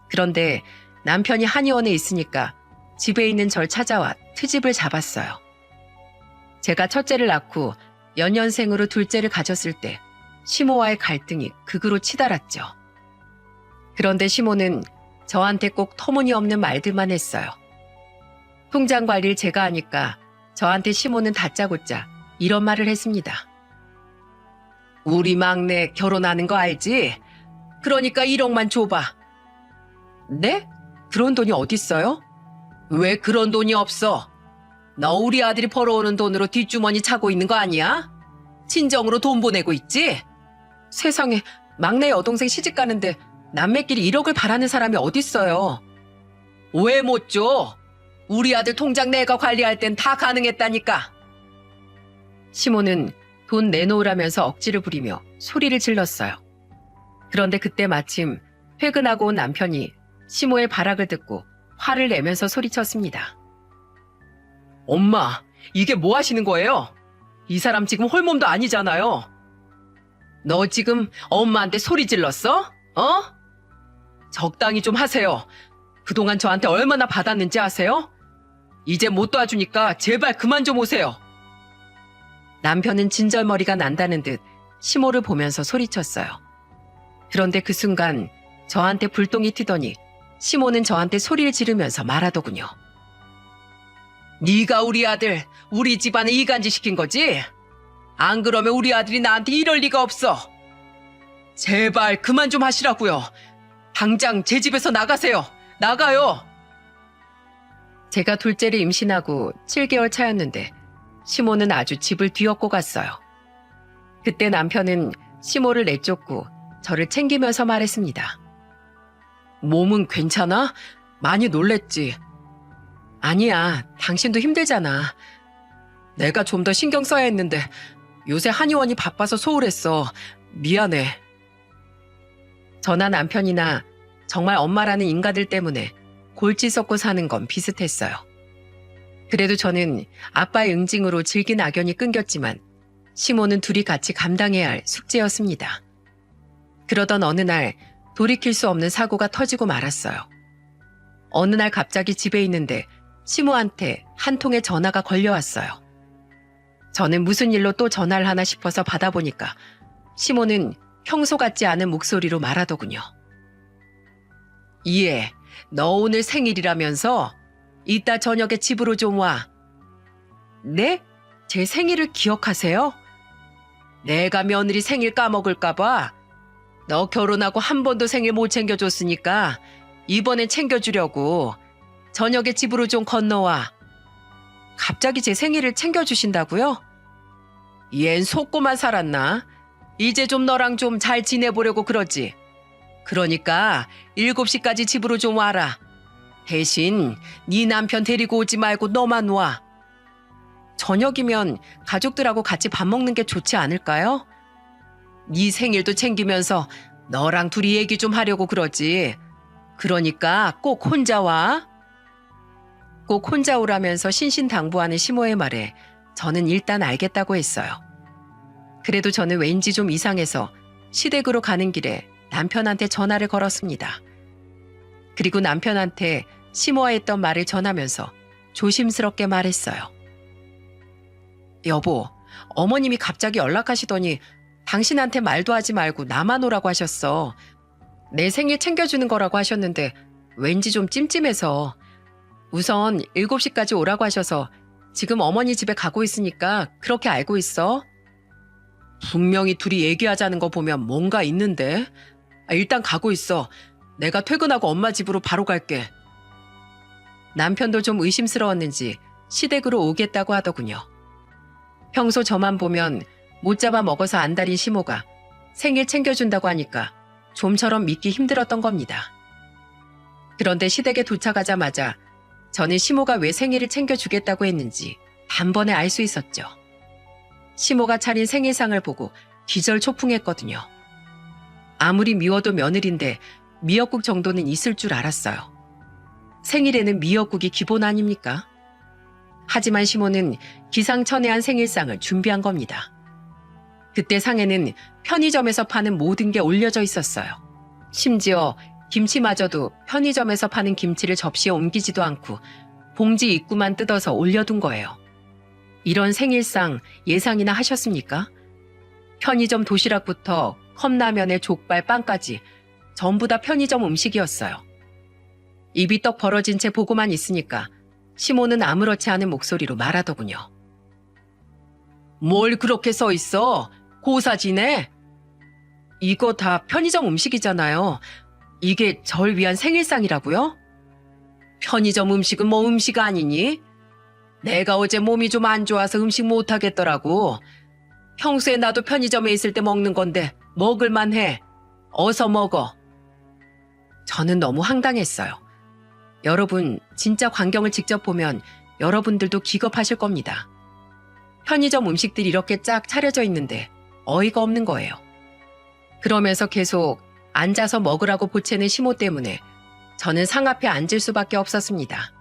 그런데 남편이 한의원에 있으니까 집에 있는 절 찾아와 트집을 잡았어요. 제가 첫째를 낳고 연년생으로 둘째를 가졌을 때 시모와의 갈등이 극으로 치달았죠. 그런데 시모는 저한테 꼭 터무니없는 말들만 했어요. 통장 관리를 제가 하니까 저한테 시모는 다짜고짜 이런 말을 했습니다. 우리 막내 결혼하는 거 알지? 그러니까 1억만 줘봐. 네? 그런 돈이 어딨어요? 왜 그런 돈이 없어? 너 우리 아들이 벌어오는 돈으로 뒷주머니 차고 있는 거 아니야? 친정으로 돈 보내고 있지? 세상에, 막내 여동생 시집 가는데 남매끼리 1억을 바라는 사람이 어딨어요? 왜 못 줘? 우리 아들 통장 내가 관리할 땐 다 가능했다니까. 시모는 돈 내놓으라면서 억지를 부리며 소리를 질렀어요. 그런데 그때 마침 퇴근하고 온 남편이 시모의 발악을 듣고 화를 내면서 소리쳤습니다. 엄마, 이게 뭐 하시는 거예요? 이 사람 지금 홀몸도 아니잖아요. 너 지금 엄마한테 소리 질렀어? 어? 적당히 좀 하세요. 그동안 저한테 얼마나 받았는지 아세요? 이제 못 도와주니까 제발 그만 좀 오세요. 남편은 진절머리가 난다는 듯 시모를 보면서 소리쳤어요. 그런데 그 순간 저한테 불똥이 튀더니 시모는 저한테 소리를 지르면서 말하더군요. 네가 우리 아들, 우리 집안에 이간질 시킨 거지? 안 그러면 우리 아들이 나한테 이럴 리가 없어. 제발 그만 좀 하시라고요. 당장 제 집에서 나가세요. 나가요. 제가 둘째를 임신하고 7개월 차였는데 시모는 아주 집을 뒤엎고 갔어요. 그때 남편은 시모를 내쫓고 저를 챙기면서 말했습니다. 몸은 괜찮아? 많이 놀랬지? 아니야, 당신도 힘들잖아. 내가 좀 더 신경 써야 했는데 요새 한의원이 바빠서 소홀했어. 미안해. 저나 남편이나 정말 엄마라는 인가들 때문에 골치 썩고 사는 건 비슷했어요. 그래도 저는 아빠의 응징으로 질긴 악연이 끊겼지만 시모는 둘이 같이 감당해야 할 숙제였습니다. 그러던 어느 날 돌이킬 수 없는 사고가 터지고 말았어요. 어느 날 갑자기 집에 있는데 시모한테 한 통의 전화가 걸려왔어요. 저는 무슨 일로 또 전화를 하나 싶어서 받아보니까 시모는 평소 같지 않은 목소리로 말하더군요. 이해, 너 오늘 생일이라면서? 이따 저녁에 집으로 좀 와. 네? 제 생일을 기억하세요? 내가 며느리 생일 까먹을까봐. 너 결혼하고 한 번도 생일 못 챙겨줬으니까 이번엔 챙겨주려고. 저녁에 집으로 좀 건너와. 갑자기 제 생일을 챙겨주신다고요? 얜 속고만 살았나? 이제 좀 너랑 좀 잘 지내보려고 그러지. 그러니까 7시까지 집으로 좀 와라. 대신 네 남편 데리고 오지 말고 너만 와. 저녁이면 가족들하고 같이 밥 먹는 게 좋지 않을까요? 네 생일도 챙기면서 너랑 둘이 얘기 좀 하려고 그러지. 그러니까 꼭 혼자 와. 꼭 혼자 오라면서 신신당부하는 시모의 말에 저는 일단 알겠다고 했어요. 그래도 저는 왠지 좀 이상해서 시댁으로 가는 길에 남편한테 전화를 걸었습니다. 그리고 남편한테 시모와 했던 말을 전하면서 조심스럽게 말했어요. 여보, 어머님이 갑자기 연락하시더니 당신한테 말도 하지 말고 나만 오라고 하셨어. 내 생일 챙겨주는 거라고 하셨는데 왠지 좀 찜찜해서. 우선 7시까지 오라고 하셔서 지금 어머니 집에 가고 있으니까 그렇게 알고 있어. 분명히 둘이 얘기하자는 거 보면 뭔가 있는데. 일단 가고 있어. 내가 퇴근하고 엄마 집으로 바로 갈게. 남편도 좀 의심스러웠는지 시댁으로 오겠다고 하더군요. 평소 저만 보면 못 잡아 먹어서 안달인 시모가 생일 챙겨준다고 하니까 좀처럼 믿기 힘들었던 겁니다. 그런데 시댁에 도착하자마자 저는 시모가 왜 생일을 챙겨주겠다고 했는지 단번에 알 수 있었죠. 시모가 차린 생일상을 보고 기절초풍했거든요. 아무리 미워도 며느리인데 미역국 정도는 있을 줄 알았어요. 생일에는 미역국이 기본 아닙니까? 하지만 시모는 기상천외한 생일상을 준비한 겁니다. 그때 상에는 편의점에서 파는 모든 게 올려져 있었어요. 심지어 김치마저도 편의점에서 파는 김치를 접시에 옮기지도 않고 봉지 입구만 뜯어서 올려둔 거예요. 이런 생일상 예상이나 하셨습니까? 편의점 도시락부터 컵라면에 족발, 빵까지 전부 다 편의점 음식이었어요. 입이 떡 벌어진 채 보고만 있으니까 시모는 아무렇지 않은 목소리로 말하더군요. 뭘 그렇게 써 있어? 고사지네? 이거 다 편의점 음식이잖아요. 이게 절 위한 생일상이라고요? 편의점 음식은 뭐 음식 아니니? 내가 어제 몸이 좀 안 좋아서 음식 못 하겠더라고. 평소에 나도 편의점에 있을 때 먹는 건데 먹을만 해. 어서 먹어. 저는 너무 황당했어요. 여러분, 진짜 광경을 직접 보면 여러분들도 기겁하실 겁니다. 편의점 음식들이 이렇게 쫙 차려져 있는데 어이가 없는 거예요. 그러면서 계속 앉아서 먹으라고 보채는 시모 때문에 저는 상 앞에 앉을 수밖에 없었습니다.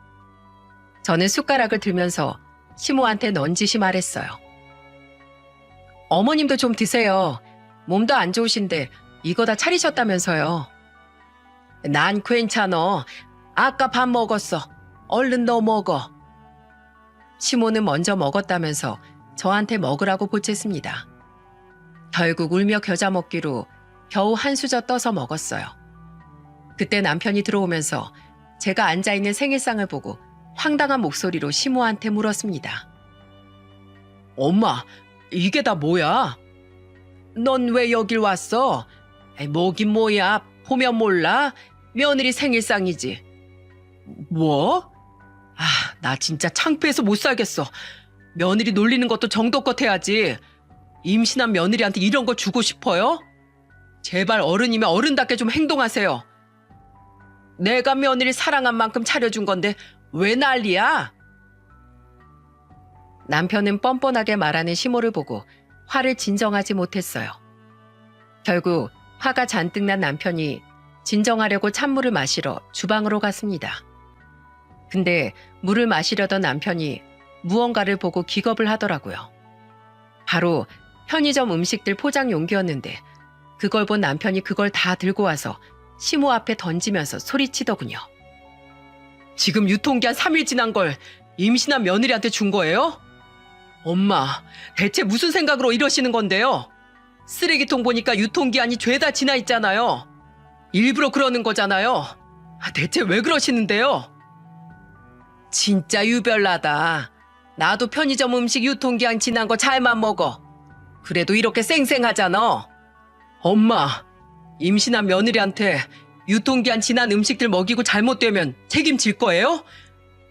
저는 숟가락을 들면서 시모한테 넌지시 말했어요. 어머님도 좀 드세요. 몸도 안 좋으신데 이거 다 차리셨다면서요. 난 괜찮어. 아까 밥 먹었어. 얼른 너 먹어. 시모는 먼저 먹었다면서 저한테 먹으라고 보챘습니다. 결국 울며 겨자 먹기로 겨우 한 수저 떠서 먹었어요. 그때 남편이 들어오면서 제가 앉아있는 생일상을 보고 황당한 목소리로 시모한테 물었습니다. 엄마, 이게 다 뭐야? 넌 왜 여길 왔어? 뭐긴 뭐야, 보면 몰라? 며느리 생일상이지. 뭐? 나 진짜 창피해서 못 살겠어. 며느리 놀리는 것도 정도껏 해야지. 임신한 며느리한테 이런 거 주고 싶어요? 제발 어른이면 어른답게 좀 행동하세요. 내가 며느리 사랑한 만큼 차려준 건데 왜 난리야? 남편은 뻔뻔하게 말하는 시모를 보고 화를 진정하지 못했어요. 결국 화가 잔뜩 난 남편이 진정하려고 찬물을 마시러 주방으로 갔습니다. 근데 물을 마시려던 남편이 무언가를 보고 기겁을 하더라고요. 바로 편의점 음식들 포장 용기였는데 그걸 본 남편이 그걸 다 들고 와서 시모 앞에 던지면서 소리치더군요. 지금 유통기한 3일 지난 걸 임신한 며느리한테 준 거예요? 엄마, 대체 무슨 생각으로 이러시는 건데요? 쓰레기통 보니까 유통기한이 죄다 지나 있잖아요. 일부러 그러는 거잖아요. 대체 왜 그러시는데요? 진짜 유별나다. 나도 편의점 음식 유통기한 지난 거 잘만 먹어. 그래도 이렇게 쌩쌩하잖아. 엄마, 임신한 며느리한테 유통기한 지난 음식들 먹이고 잘못되면 책임질 거예요?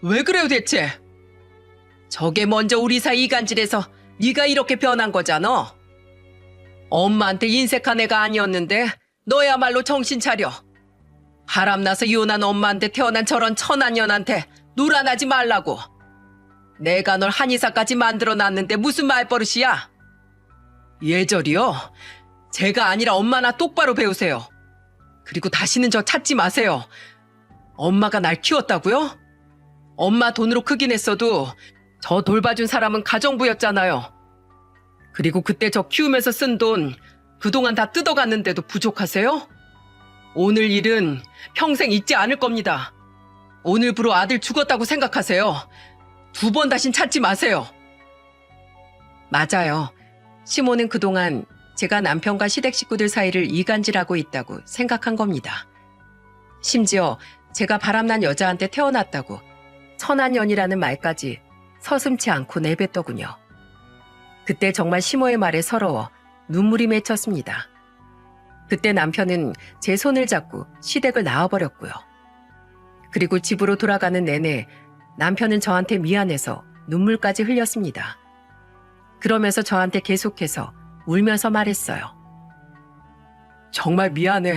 왜 그래요 대체? 저게 먼저 우리 사이 이간질해서 네가 이렇게 변한 거잖아. 엄마한테 인색한 애가 아니었는데 너야말로 정신 차려. 바람나서 이혼한 엄마한테 태어난 저런 천한년한테 놀아나지 말라고. 내가 널 한의사까지 만들어놨는데 무슨 말버릇이야? 예절이요? 제가 아니라 엄마나 똑바로 배우세요. 그리고 다시는 저 찾지 마세요. 엄마가 날 키웠다고요? 엄마 돈으로 크긴 했어도 저 돌봐준 사람은 가정부였잖아요. 그리고 그때 저 키우면서 쓴 돈 그동안 다 뜯어갔는데도 부족하세요? 오늘 일은 평생 잊지 않을 겁니다. 오늘부로 아들 죽었다고 생각하세요. 2번 다신 찾지 마세요. 맞아요. 시모는 그동안 제가 남편과 시댁 식구들 사이를 이간질하고 있다고 생각한 겁니다. 심지어 제가 바람난 여자한테 태어났다고 천한년이라는 말까지 서슴지 않고 내뱉더군요. 그때 정말 시모의 말에 서러워 눈물이 맺혔습니다. 그때 남편은 제 손을 잡고 시댁을 나와버렸고요. 그리고 집으로 돌아가는 내내 남편은 저한테 미안해서 눈물까지 흘렸습니다. 그러면서 저한테 계속해서 울면서 말했어요. 정말 미안해.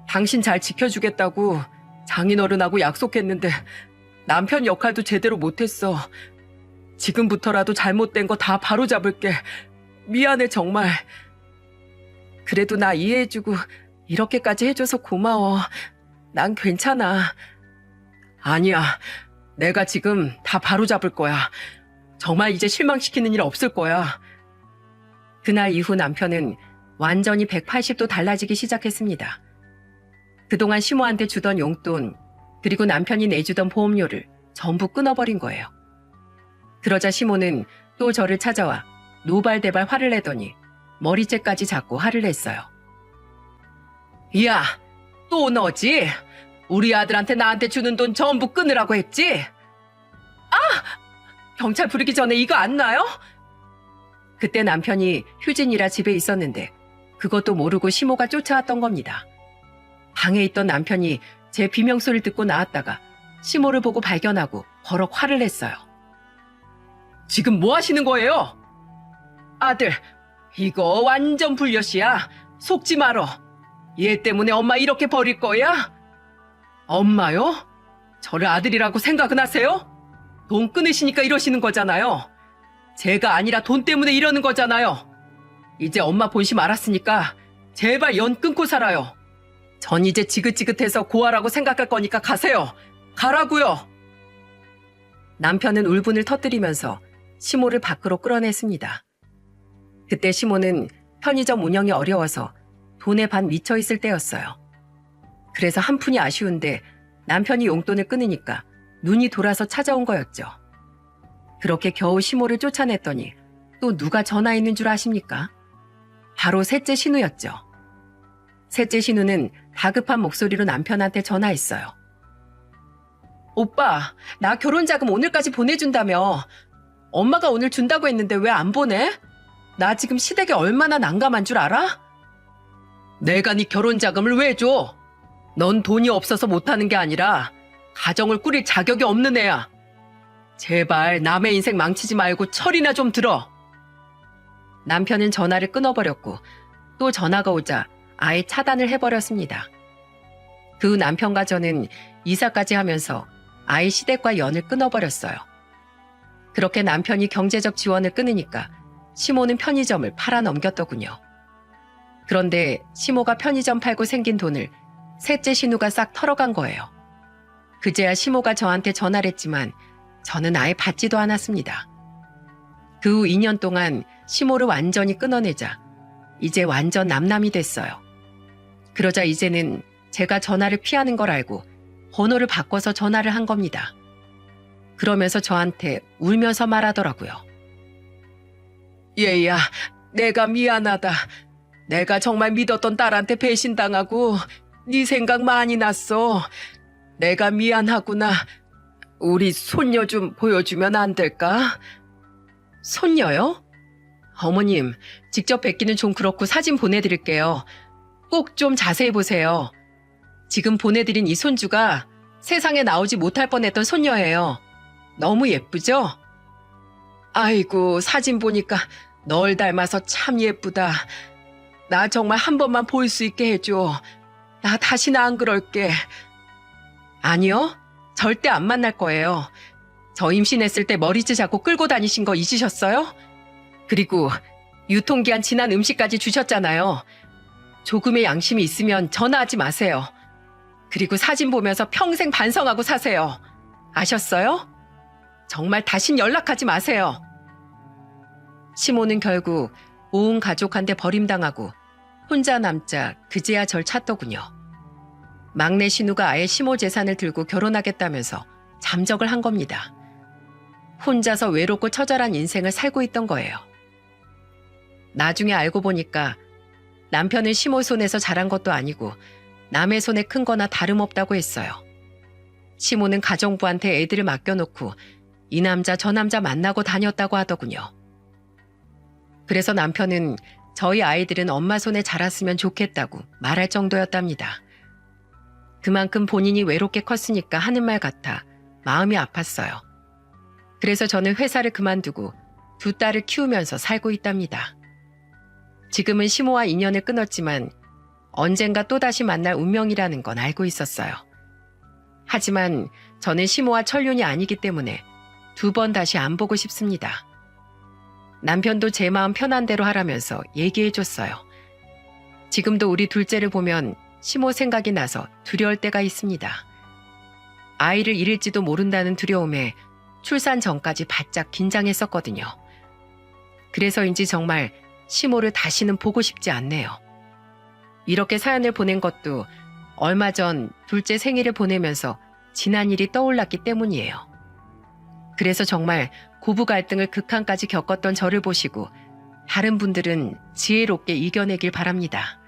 당신 잘 지켜주겠다고 장인어른하고 약속했는데 남편 역할도 제대로 못했어. 지금부터라도 잘못된 거 다 바로잡을게. 미안해 정말. 그래도 나 이해해주고 이렇게까지 해줘서 고마워. 난 괜찮아. 아니야. 내가 지금 다 바로잡을 거야. 정말 이제 실망시키는 일 없을 거야. 그날 이후 남편은 완전히 180도 달라지기 시작했습니다. 그동안 시모한테 주던 용돈, 그리고 남편이 내주던 보험료를 전부 끊어버린 거예요. 그러자 시모는 또 저를 찾아와 노발대발 화를 내더니 머리채까지 잡고 화를 냈어요. 야, 또 너지? 우리 아들한테 나한테 주는 돈 전부 끊으라고 했지? 아! 경찰 부르기 전에 이거 안 놔요? 그때 남편이 휴진이라 집에 있었는데 그것도 모르고 시모가 쫓아왔던 겁니다. 방에 있던 남편이 제 비명소리를 듣고 나왔다가 시모를 보고 발견하고 버럭 화를 냈어요. 지금 뭐 하시는 거예요? 아들, 이거 완전 불려시야. 속지 말어. 얘 때문에 엄마 이렇게 버릴 거야? 엄마요? 저를 아들이라고 생각은 하세요? 돈 끊으시니까 이러시는 거잖아요. 제가 아니라 돈 때문에 이러는 거잖아요. 이제 엄마 본심 알았으니까 제발 연 끊고 살아요. 전 이제 지긋지긋해서 고아라고 생각할 거니까 가세요. 가라고요. 남편은 울분을 터뜨리면서 시모를 밖으로 끌어냈습니다. 그때 시모는 편의점 운영이 어려워서 돈에 반 미쳐 있을 때였어요. 그래서 한푼이 아쉬운데 남편이 용돈을 끊으니까 눈이 돌아서 찾아온 거였죠. 그렇게 겨우 시모를 쫓아냈더니 또 누가 전화했는 줄 아십니까? 바로 셋째 신우였죠. 셋째 신우는 다급한 목소리로 남편한테 전화했어요. 오빠, 나 결혼자금 오늘까지 보내준다며. 엄마가 오늘 준다고 했는데 왜 안 보내? 나 지금 시댁에 얼마나 난감한 줄 알아? 내가 네 결혼자금을 왜 줘? 넌 돈이 없어서 못하는 게 아니라 가정을 꾸릴 자격이 없는 애야. 제발 남의 인생 망치지 말고 철이나 좀 들어. 남편은 전화를 끊어버렸고 또 전화가 오자 아예 차단을 해버렸습니다. 그 후 남편과 저는 이사까지 하면서 아이 시댁과 연을 끊어버렸어요. 그렇게 남편이 경제적 지원을 끊으니까 시모는 편의점을 팔아넘겼더군요. 그런데 시모가 편의점 팔고 생긴 돈을 셋째 신우가 싹 털어간 거예요. 그제야 시모가 저한테 전화를 했지만 저는 아예 받지도 않았습니다. 그 후 2년 동안 시모를 완전히 끊어내자 이제 완전 남남이 됐어요. 그러자 이제는 제가 전화를 피하는 걸 알고 번호를 바꿔서 전화를 한 겁니다. 그러면서 저한테 울면서 말하더라고요. 얘야, 내가 미안하다. 내가 정말 믿었던 딸한테 배신당하고 네 생각 많이 났어. 내가 미안하구나. 우리 손녀 좀 보여주면 안 될까? 손녀요? 어머님, 직접 뵙기는 좀 그렇고 사진 보내드릴게요. 꼭 좀 자세히 보세요. 지금 보내드린 이 손주가 세상에 나오지 못할 뻔했던 손녀예요. 너무 예쁘죠? 아이고, 사진 보니까 널 닮아서 참 예쁘다. 나 정말 한 번만 볼 수 있게 해줘. 나 다시는 안 그럴게. 아니요, 절대 안 만날 거예요. 저 임신했을 때 머리채 잡고 끌고 다니신 거 잊으셨어요? 그리고 유통기한 지난 음식까지 주셨잖아요. 조금의 양심이 있으면 전화하지 마세요. 그리고 사진 보면서 평생 반성하고 사세요. 아셨어요? 정말 다신 연락하지 마세요. 시모는 결국 온 가족한테 버림당하고 혼자 남자 그제야 절 찾더군요. 막내 신우가 아예 시모 재산을 들고 결혼하겠다면서 잠적을 한 겁니다. 혼자서 외롭고 처절한 인생을 살고 있던 거예요. 나중에 알고 보니까 남편은 시모 손에서 자란 것도 아니고 남의 손에 큰 거나 다름없다고 했어요. 시모는 가정부한테 애들을 맡겨놓고 이 남자 저 남자 만나고 다녔다고 하더군요. 그래서 남편은 저희 아이들은 엄마 손에 자랐으면 좋겠다고 말할 정도였답니다. 그만큼 본인이 외롭게 컸으니까 하는 말 같아 마음이 아팠어요. 그래서 저는 회사를 그만두고 두 딸을 키우면서 살고 있답니다. 지금은 시모와 인연을 끊었지만 언젠가 또다시 만날 운명이라는 건 알고 있었어요. 하지만 저는 시모와 천륜이 아니기 때문에 두 번 다시 안 보고 싶습니다. 남편도 제 마음 편한 대로 하라면서 얘기해줬어요. 지금도 우리 둘째를 보면 시모 생각이 나서 두려울 때가 있습니다. 아이를 잃을지도 모른다는 두려움에 출산 전까지 바짝 긴장했었거든요. 그래서인지 정말 시모를 다시는 보고 싶지 않네요. 이렇게 사연을 보낸 것도 얼마 전 둘째 생일을 보내면서 지난 일이 떠올랐기 때문이에요. 그래서 정말 고부 갈등을 극한까지 겪었던 저를 보시고 다른 분들은 지혜롭게 이겨내길 바랍니다.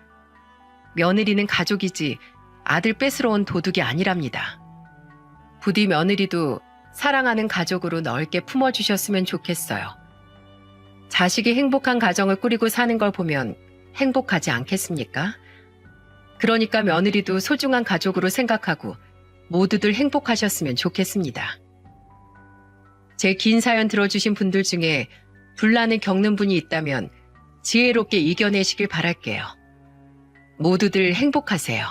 며느리는 가족이지 아들 뺏으러 온 도둑이 아니랍니다. 부디 며느리도 사랑하는 가족으로 넓게 품어주셨으면 좋겠어요. 자식이 행복한 가정을 꾸리고 사는 걸 보면 행복하지 않겠습니까? 그러니까 며느리도 소중한 가족으로 생각하고 모두들 행복하셨으면 좋겠습니다. 제 긴 사연 들어주신 분들 중에 분란을 겪는 분이 있다면 지혜롭게 이겨내시길 바랄게요. 모두들 행복하세요.